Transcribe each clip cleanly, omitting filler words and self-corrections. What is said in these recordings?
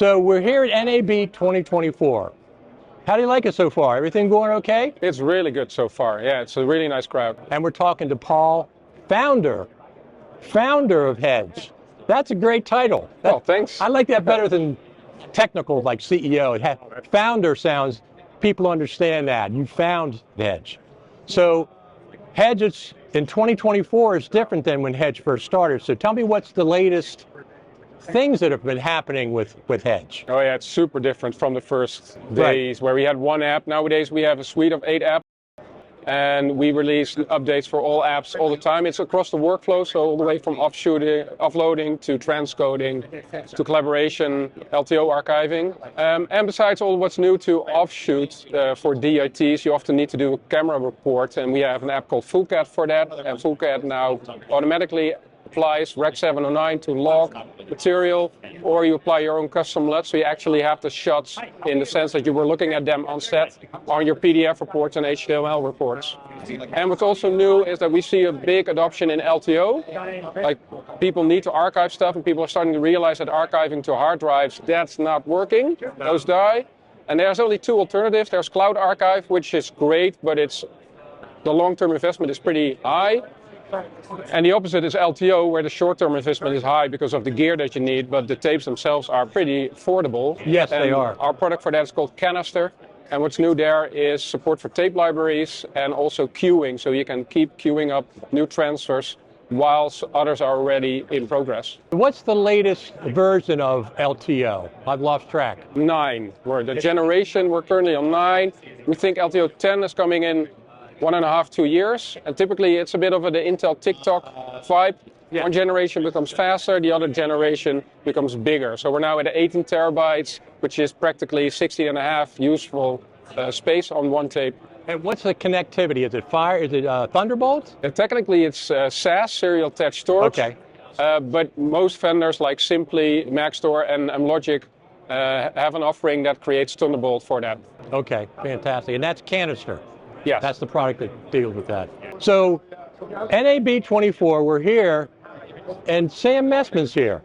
So we're here at NAB 2024. How do you like it so far? Everything going okay? It's really good so far. Yeah, it's a really nice crowd. And we're talking to Paul, founder of HEDGE. That's a great title. Thanks. I like that better than technical, like CEO. Founder sounds, people understand that. You found HEDGE. So HEDGE in 2024 is different than when HEDGE first started. So tell me what's the latest things that have been happening with HEDGE. Oh yeah, it's super different from the first days where we had one app. Nowadays we have a suite of 8 apps and we release updates for all apps all the time. It's across the workflow, so all the way from offloading to transcoding to collaboration, LTO archiving. And besides all what's new to offshoot for DITs, you often need to do a camera report, and we have an app called FullCAD for that, and FullCAD now automatically applies Rec 709 to log material, or you apply your own custom LUT, so you actually have the shots in the sense that you were looking at them on set on your PDF reports and HTML reports. And what's also new is that we see a big adoption in LTO. Like, people need to archive stuff, and people are starting to realize that archiving to hard drives, that's not working. Those die. And there's only 2 alternatives. There's Cloud Archive, which is great, but the long-term investment is pretty high. And the opposite is LTO, where the short-term investment is high because of the gear that you need, but the tapes themselves are pretty affordable. Yes, they are. Our product for that is called Canister. And what's new there is support for tape libraries and also queuing, so you can keep queuing up new transfers whilst others are already in progress. What's the latest version of LTO? I've lost track. 9. We're currently on 9. We think LTO 10 is coming in 1.5 to 2 years, and typically it's a bit of the Intel TikTok vibe. Yeah. One generation becomes faster, the other generation becomes bigger. So we're now at 18 terabytes, which is practically 16.5 useful space on one tape. And what's the connectivity? Is it Thunderbolt? Technically it's SAS, serial attached storage. Okay. But most vendors like Simply, Maxtor, and Logic have an offering that creates Thunderbolt for that. Okay, fantastic. And that's Canister. Yes. That's the product that deals with that. So NAB 24, we're here, and Sam Messman's here.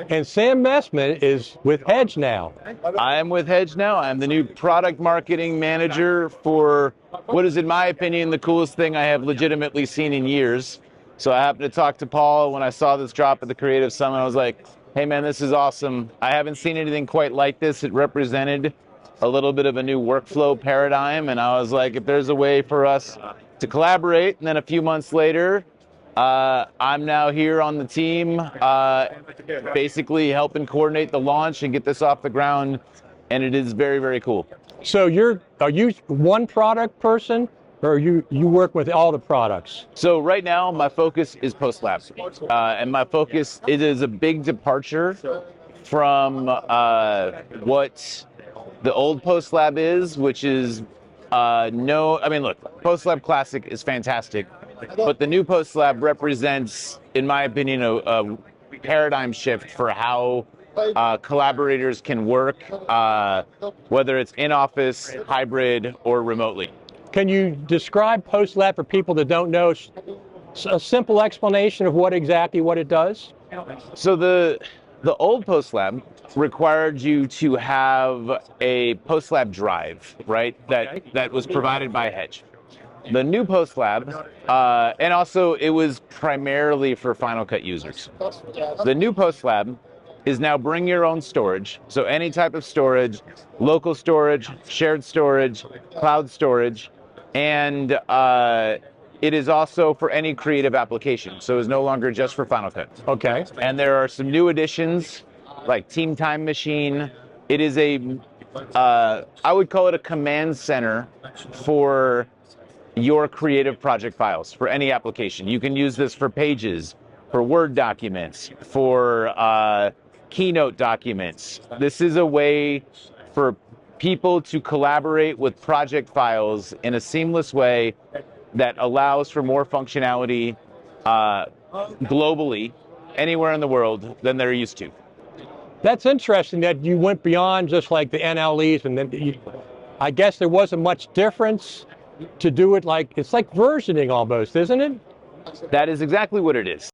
And Sam Messman is with HEDGE now. I am with HEDGE now. I'm the new product marketing manager for what is, in my opinion, the coolest thing I have legitimately seen in years. So I happened to talk to Paul when I saw this drop at the Creative Summit. I was like, hey man, this is awesome. I haven't seen anything quite like this. It represented a little bit of a new workflow paradigm, and I was like, if there's a way for us to collaborate, and then a few months later, I'm now here on the team, basically helping coordinate the launch and get this off the ground, and it is very, very cool. So are you one product person, or you work with all the products? So right now, my focus is post-lab, and my focus, it is a big departure from what the old PostLab is, which is look, PostLab Classic is fantastic, but the new PostLab represents, in my opinion, a paradigm shift for how collaborators can work, whether it's in-office, hybrid, or remotely. Can you describe PostLab for people that don't know, a simple explanation of what it does? So the old PostLab required you to have a PostLab drive, right? That was provided by HEDGE. The new PostLab, and also it was primarily for Final Cut users. The new PostLab is now bring your own storage. So any type of storage, local storage, shared storage, cloud storage, and it is also for any creative application. So it's no longer just for Final Cut. Okay. And there are some new additions like Team Time Machine. It is I would call it a command center for your creative project files for any application. You can use this for pages, for Word documents, for Keynote documents. This is a way for people to collaborate with project files in a seamless way that allows for more functionality globally, anywhere in the world, than they're used to. That's interesting that you went beyond just like the NLEs, and then I guess there wasn't much difference to do it it's like versioning almost, isn't it? That is exactly what it is.